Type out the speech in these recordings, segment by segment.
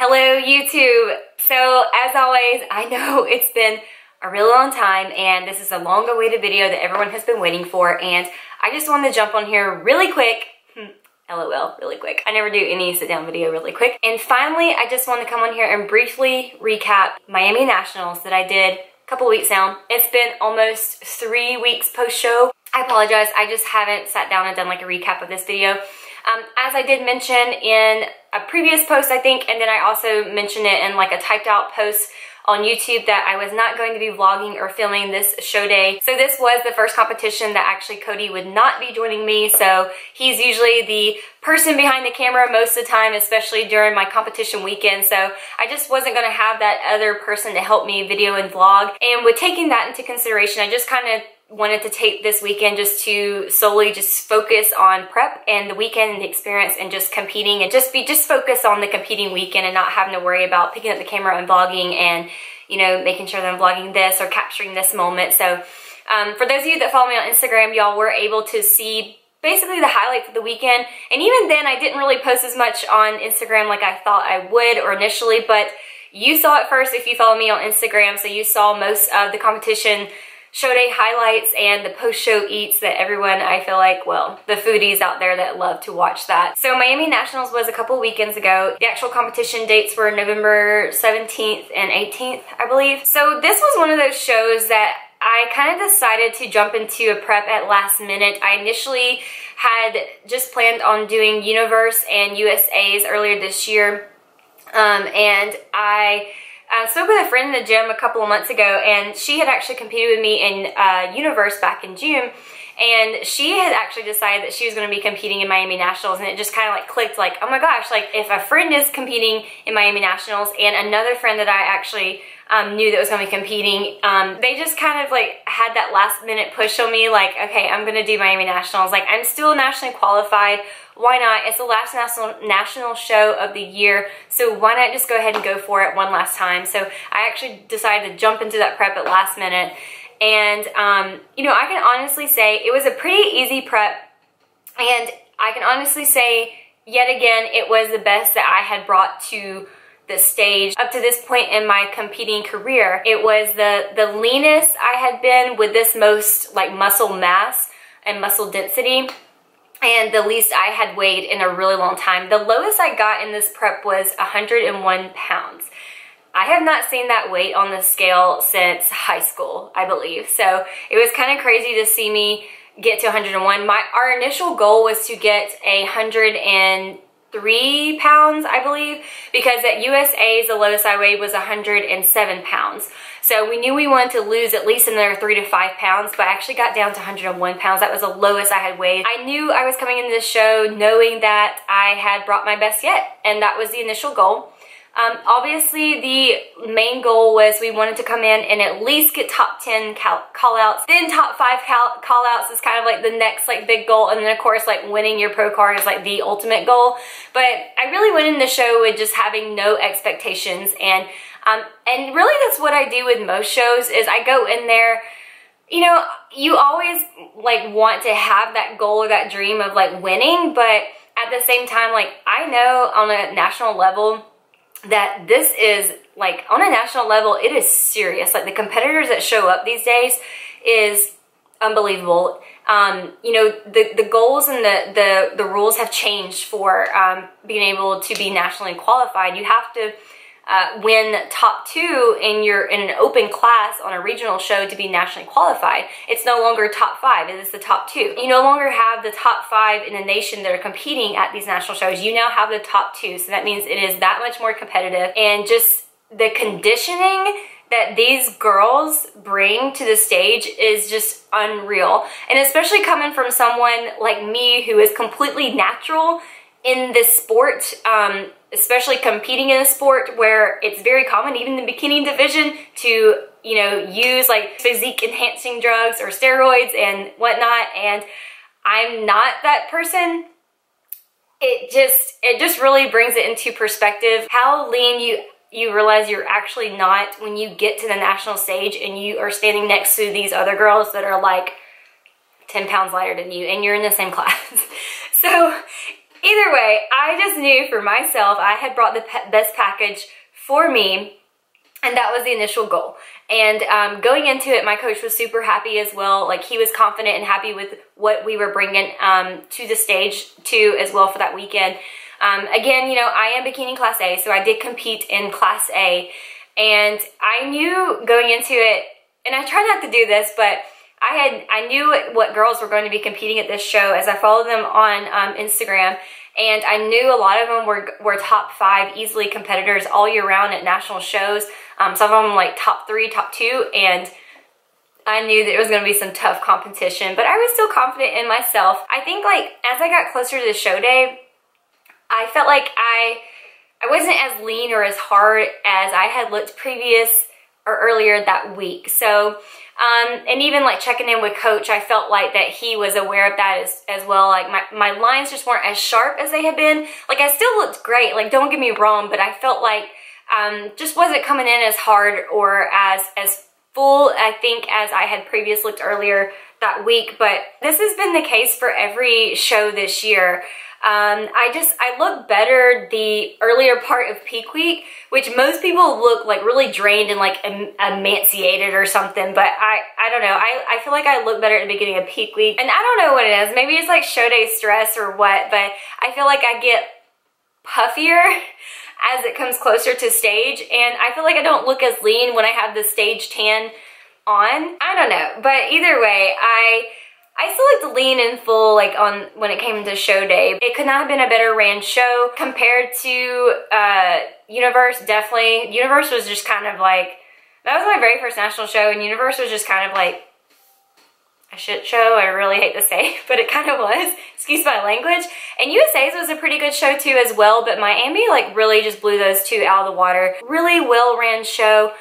Hello YouTube! So as always, I know it's been a really long time and this is a long awaited video that everyone has been waiting for, and I just wanted to jump on here really quick. LOL, really quick. I never do any sit down video really quick. And finally, I just want to come on here and briefly recap Miami Nationals that I did a couple weeks now. It's been almost 3 weeks post-show. I apologize, I just haven't sat down and done like a recap of this video. As I did mention in a previous post, I think, and then I also mentioned it in like a typed out post on YouTube, that I was not going to be vlogging or filming this show day. So this was the first competition that actually Cody would not be joining me. So he's usually the person behind the camera most of the time, especially during my competition weekend. So I just wasn't gonna have that other person to help me video and vlog. And with taking that into consideration, I just kind of wanted to take this weekend just to solely just focus on prep and the weekend and the experience and just competing, and just focus on the competing weekend and not having to worry about picking up the camera and vlogging and, you know, making sure that I'm vlogging this or capturing this moment. So for those of you that follow me on Instagram, y'all were able to see basically the highlights of the weekend. And even then, I didn't really post as much on Instagram like I thought I would or initially, but you saw it first if you follow me on Instagram. So you saw most of the competition show day highlights and the post-show eats that everyone, I feel like, well, the foodies out there that love to watch that. So Miami Nationals was a couple weekends ago. The actual competition dates were November 17th and 18th, I believe. So this was one of those shows that I kind of decided to jump into a prep at last minute. I initially had just planned on doing Universe and USA's earlier this year, and I spoke with a friend in the gym a couple of months ago, and she had actually competed with me in Universe back in June, and she had actually decided that she was going to be competing in Miami Nationals, and it just kind of like clicked, like, oh my gosh, like if a friend is competing in Miami Nationals and another friend that I actually knew that was going to be competing, they just kind of like had that last minute push on me, like, okay, I'm going to do Miami Nationals. Like, I'm still nationally qualified. Why not? It's the last national show of the year, so why not just go ahead and go for it one last time? So I actually decided to jump into that prep at last minute, and you know, I can honestly say it was a pretty easy prep, and I can honestly say yet again it was the best that I had brought to the stage up to this point in my competing career. It was the leanest I had been with this most like muscle mass and muscle density, and the least I had weighed in a really long time. The lowest I got in this prep was 101 pounds. I have not seen that weight on the scale since high school, I believe. So it was kind of crazy to see me get to 101. Our initial goal was to get 103 pounds, I believe, because at USA's the lowest I weighed was 107 pounds. So we knew we wanted to lose at least another 3 to 5 pounds, but I actually got down to 101 pounds. That was the lowest I had weighed. I knew I was coming into this show knowing that I had brought my best yet, and that was the initial goal. Obviously, the main goal was we wanted to come in and at least get top 10 call-outs. Then top 5 call-outs is kind of like the next like big goal. And then of course, like winning your pro card is like the ultimate goal. But I really went in the show with just having no expectations. And really that's what I do with most shows, is I go in there, you know, you always like want to have that goal or that dream of like winning. But at the same time, like I know on a national level, that this is like, on a national level, it is serious. Like the competitors that show up these days is unbelievable. You know, the goals and the rules have changed for being able to be nationally qualified. You have to win top 2 in an open class on a regional show to be nationally qualified. It's no longer top 5, it is the top 2. You no longer have the top 5 in the nation that are competing at these national shows. You now have the top 2, so that means it is that much more competitive, and just the conditioning that these girls bring to the stage is just unreal. And especially coming from someone like me who is completely natural in this sport, especially competing in a sport where it's very common, even in the bikini division, to, you know, use like physique enhancing drugs or steroids and whatnot, and I'm not that person. It just really brings it into perspective how lean you realize you're actually not when you get to the national stage and you are standing next to these other girls that are like 10 pounds lighter than you and you're in the same class. So Either way, I just knew for myself I had brought the best package for me, and that was the initial goal. And going into it, my coach was super happy as well. Like, he was confident and happy with what we were bringing to the stage too as well for that weekend. Again, you know, I am Bikini Class A, so I did compete in Class A, and I knew going into it, and I try not to do this, but I knew what girls were going to be competing at this show as I followed them on Instagram, and I knew a lot of them were top 5 easily competitors all year round at national shows. Some of them like top 3, top 2, and I knew that it was going to be some tough competition, but I was still confident in myself. I think, like, as I got closer to the show day, I felt like I wasn't as lean or as hard as I had looked previous or earlier that week. So, and even like checking in with coach, I felt like that he was aware of that as well. Like, my lines just weren't as sharp as they had been. Like, I still looked great, like, don't get me wrong, but I felt like just wasn't coming in as hard or as full, I think, as I had previously looked earlier that week. But this has been the case for every show this year. I look better the earlier part of peak week, which most people look like really drained and like emaciated or something, but I don't know. I feel like I look better at the beginning of peak week, and I don't know what it is. Maybe it's like show day stress or what, but I feel like I get puffier as it comes closer to stage, and I feel like I don't look as lean when I have the stage tan on. I don't know, but either way, I still looked lean and full, like, on when it came to show day. It could not have been a better ran show compared to Universe. Definitely, Universe was just kind of like, that was my very first national show, and Universe was just kind of like a shit show. I really hate to say, but it kind of was. Excuse my language. And USA's was a pretty good show too as well, but Miami like really just blew those two out of the water. Really well ran show.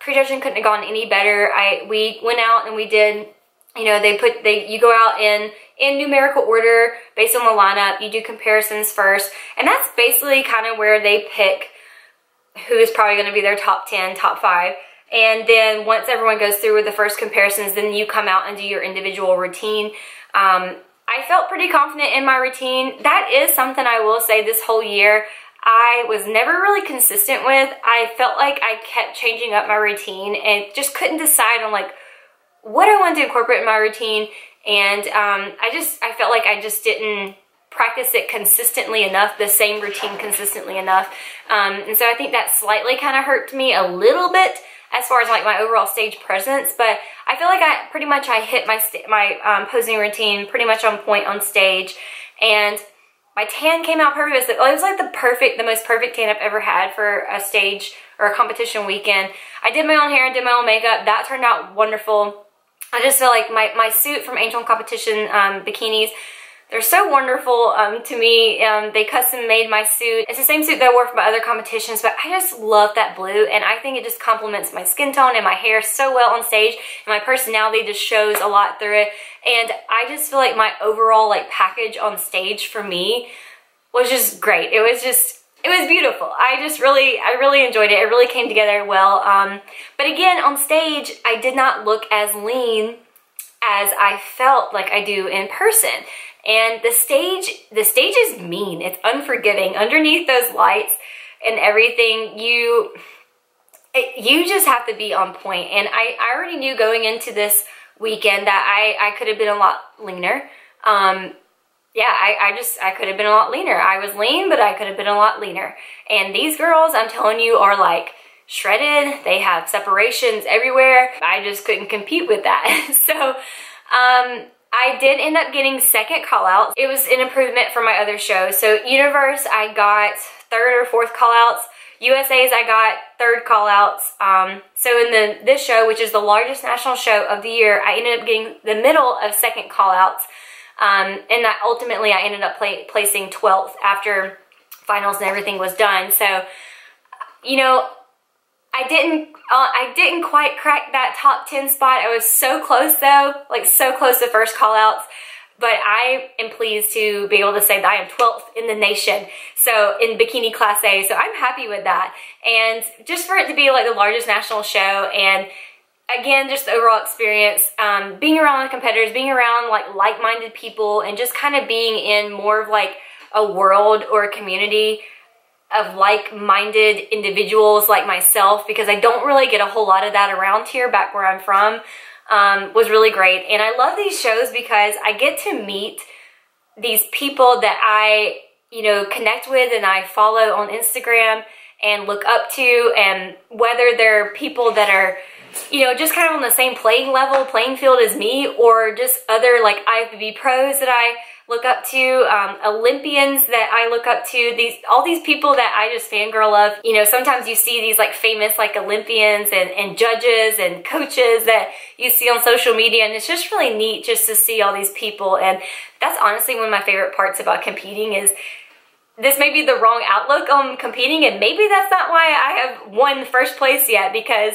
Prejudging couldn't have gone any better. We went out and we did, you know, you go out in numerical order based on the lineup. You do comparisons first, and that's basically kind of where they pick who is probably going to be their top 10, top 5. And then once everyone goes through with the first comparisons, then you come out and do your individual routine. I felt pretty confident in my routine. That is something I will say this whole year I was never really consistent with. I felt like I kept changing up my routine and just couldn't decide on like what I wanted to incorporate in my routine. And I felt like I just didn't practice it consistently enough, the same routine consistently enough. And so I think that slightly kind of hurt me a little bit as far as like my overall stage presence, but I feel like I hit my posing routine pretty much on point on stage, and my tan came out perfect. It was like the most perfect tan I've ever had for a stage or a competition weekend. I did my own hair and did my own makeup. That turned out wonderful. I just feel like my suit from Angel Competition Bikinis, they're so wonderful to me. They custom made my suit. It's the same suit that I wore for my other competitions, but I just love that blue, and I think it just complements my skin tone and my hair so well on stage, and my personality just shows a lot through it. And I just feel like my overall like package on stage for me was just great. It was beautiful. I really enjoyed it. It really came together well. But again, on stage, I did not look as lean as I felt like I do in person. And the stage is mean. It's unforgiving. Underneath those lights and everything, you just have to be on point. And I already knew going into this weekend that I could have been a lot leaner. Yeah, I could have been a lot leaner. I was lean, but I could have been a lot leaner. And these girls, I'm telling you, are like shredded. They have separations everywhere. I just couldn't compete with that. So, I did end up getting second call-outs. It was an improvement from my other shows. So Universe, I got third or fourth call-outs. USA's, I got third call-outs. So in this show, which is the largest national show of the year, I ended up getting the middle of second call-outs. And ultimately, I ended up placing 12th after finals and everything was done. So, you know, I didn't quite crack that top 10 spot. I was so close though, like so close to first call outs, but I am pleased to be able to say that I am 12th in the nation. So in Bikini Class A, so I'm happy with that. And just for it to be like the largest national show, and again, just the overall experience, being around the competitors, being around like-minded people, and just kind of being in more of like a world or a community of like-minded individuals like myself, because I don't really get a whole lot of that around here back where I'm from, was really great. And I love these shows because I get to meet these people that I, you know, connect with and I follow on Instagram and look up to, and whether they're people that are, you know, just kind of on the same playing field as me, or just other like IFBB pros that I look up to, Olympians that I look up to, all these people that I just fangirl of. You know, sometimes you see these like famous like Olympians and judges and coaches that you see on social media, and it's just really neat just to see all these people. And that's honestly one of my favorite parts about competing. Is this may be the wrong outlook on competing, and maybe that's not why I have won first place yet, because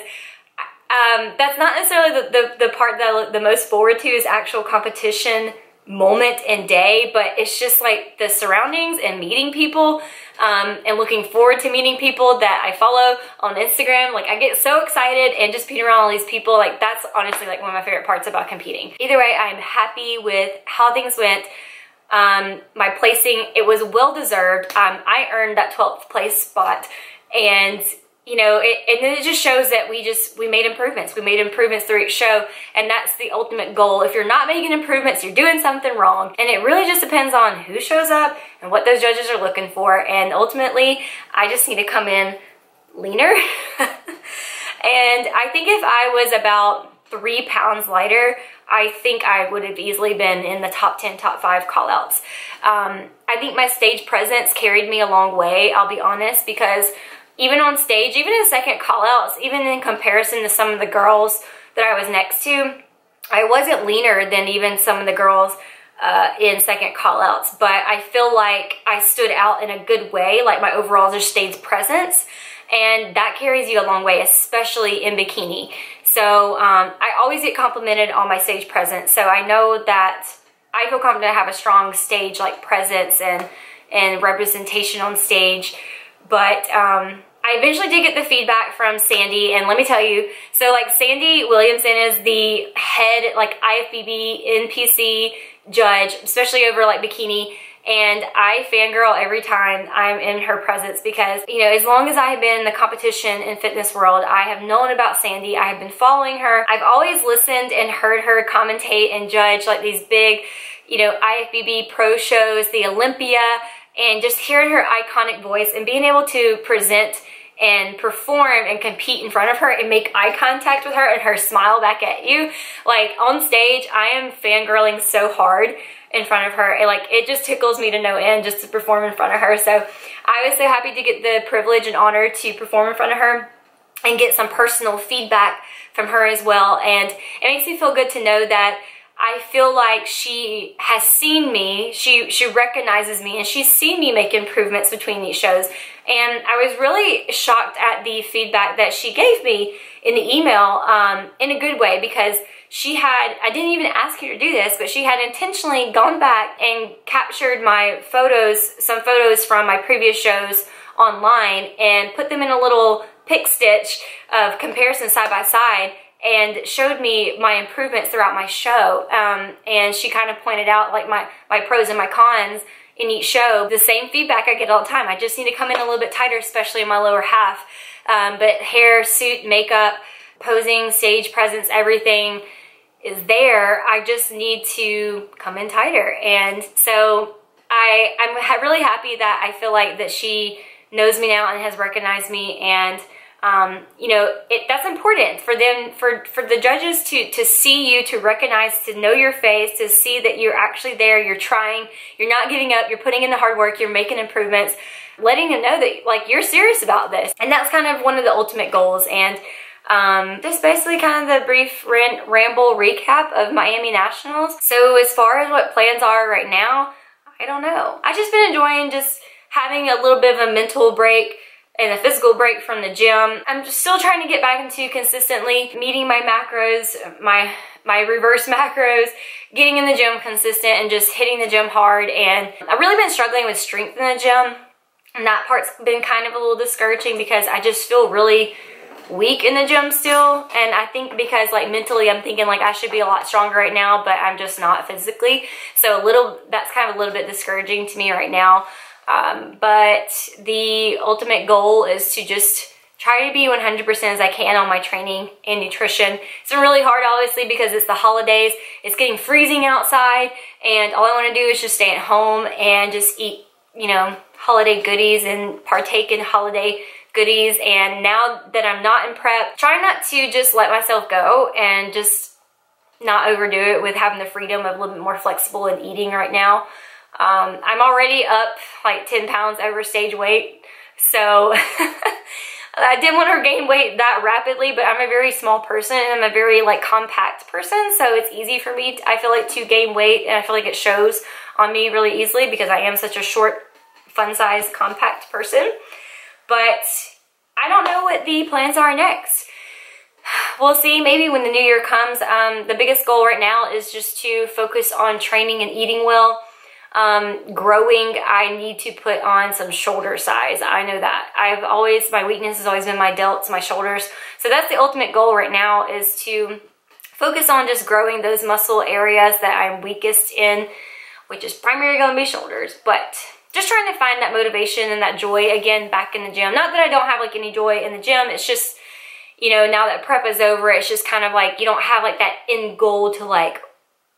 that's not necessarily the part that I look the most forward to, is actual competition moment and day, but it's just like the surroundings and meeting people, and looking forward to meeting people that I follow on Instagram. Like, I get so excited, and just being around all these people, like, that's honestly like one of my favorite parts about competing. Either way, I'm happy with how things went. My placing, it was well deserved. I earned that 12th place spot, and you know, it just shows that we made improvements. We made improvements through each show, and that's the ultimate goal. If you're not making improvements, you're doing something wrong. And it really just depends on who shows up and what those judges are looking for. And ultimately, I just need to come in leaner. And I think if I was about 3 pounds lighter, I think I would have easily been in the top 10, top 5 call-outs. I think my stage presence carried me a long way, I'll be honest, because even on stage, even in second call-outs, even in comparison to some of the girls that I was next to, I wasn't leaner than even some of the girls in second call-outs, but I feel like I stood out in a good way. Like, my overall just stage presence, and that carries you a long way, especially in bikini. So I always get complimented on my stage presence, so I know that I feel confident I have a strong stage like presence and representation on stage. But I eventually did get the feedback from Sandy, and let me tell you, so like Sandy Williamson is the head like IFBB NPC judge, especially over like bikini, and I fangirl every time I'm in her presence, because, you know, as long as I have been in the competition and fitness world, I have known about Sandy. I have been following her. I've always listened and heard her commentate and judge like these big, you know, IFBB pro shows, the Olympia, and just hearing her iconic voice and being able to present and perform and compete in front of her and make eye contact with her and her smile back at you. Like, on stage, I am fangirling so hard in front of her. And like, it just tickles me to no end just to perform in front of her. So I was so happy to get the privilege and honor to perform in front of her and get some personal feedback from her as well. And it makes me feel good to know that I feel like she has seen me, she recognizes me, and she's seen me make improvements between these shows. And I was really shocked at the feedback that she gave me in the email, in a good way, because she had, I didn't even ask her to do this, but she had intentionally gone back and captured my photos, some photos from my previous shows online, and put them in a little pick stitch of comparison side by side, and showed me my improvements throughout my show. And she kind of pointed out like my pros and my cons in each show. The same feedback I get all the time. I just need to come in a little bit tighter, especially in my lower half. But hair, suit, makeup, posing, stage presence, everything is there. I just need to come in tighter. And so I'm really happy that I feel like that she knows me now and has recognized me. And you know, that's important for them, for the judges to see you, to recognize, to know your face, to see that you're actually there, you're trying, you're not giving up, you're putting in the hard work, you're making improvements, letting them know that like you're serious about this. And that's kind of one of the ultimate goals. And just basically kind of the brief ramble recap of Miami Nationals. So as far as what plans are right now, I don't know. I've just been enjoying just having a little bit of a mental break and a physical break from the gym. I'm just still trying to get back into consistently meeting my macros, my reverse macros, getting in the gym consistent and just hitting the gym hard. And I've really been struggling with strength in the gym, and that part's been kind of a little discouraging because I just feel really weak in the gym still, and I think because like mentally I'm thinking like I should be a lot stronger right now, but I'm just not physically. So that's kind of a little bit discouraging to me right now. But the ultimate goal is to just try to be 100% as I can on my training and nutrition. It's been really hard, obviously, because it's the holidays. It's getting freezing outside, and all I want to do is just stay at home and just eat, you know, holiday goodies and partake in holiday goodies. And now that I'm not in prep, try not to just let myself go and just not overdo it with having the freedom of a little bit more flexible in eating right now. I'm already up like 10 pounds over stage weight, so I didn't want to gain weight that rapidly, but I'm a very small person and I'm a very like compact person, so it's easy for me, I feel like, to gain weight, and I feel like it shows on me really easily because I am such a short, fun-sized, compact person. But I don't know what the plans are next. We'll see. Maybe when the new year comes. The biggest goal right now is just to focus on training and eating well. Growing, I need to put on some shoulder size. I know that. My weakness has always been my delts, my shoulders. So that's the ultimate goal right now, is to focus on just growing those muscle areas that I'm weakest in, which is primarily going to be shoulders. But just trying to find that motivation and that joy again back in the gym. Not that I don't have like any joy in the gym. It's just, you know, now that prep is over, it's just kind of like you don't have like that end goal to like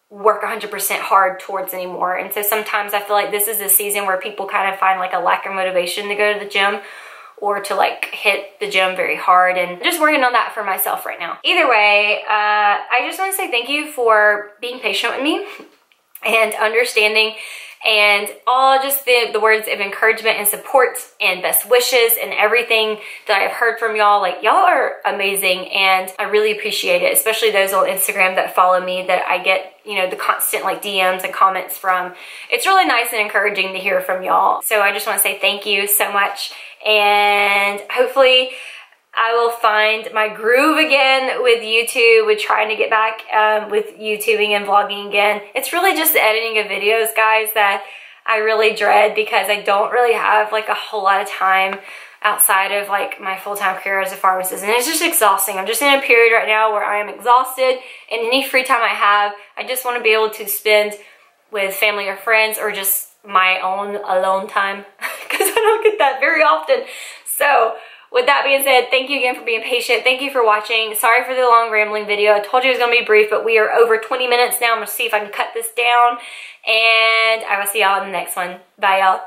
work 100% hard towards anymore. And so sometimes I feel like this is a season where people kind of find like a lack of motivation to go to the gym or to like hit the gym very hard, and just working on that for myself right now. Either way, I just want to say thank you for being patient with me and understanding, and all just the words of encouragement and support and best wishes and everything that I've heard from y'all. Like, y'all are amazing, and I really appreciate it, especially those on Instagram that follow me, that I get, you know, the constant like DMs and comments from. It's really nice and encouraging to hear from y'all. So I just want to say thank you so much, and hopefully I will find my groove again with YouTube, with trying to get back with YouTubing and vlogging again. It's really just the editing of videos, guys, that I really dread, because I don't really have like a whole lot of time outside of like my full-time career as a pharmacist, and it's just exhausting. I'm just in a period right now where I am exhausted, and any free time I have, I just want to be able to spend with family or friends, or just my own alone time, because I don't get that very often. So with that being said, thank you again for being patient. Thank you for watching. Sorry for the long rambling video. I told you it was going to be brief, but we are over 20 minutes now. I'm going to see if I can cut this down, and I will see y'all in the next one. Bye, y'all.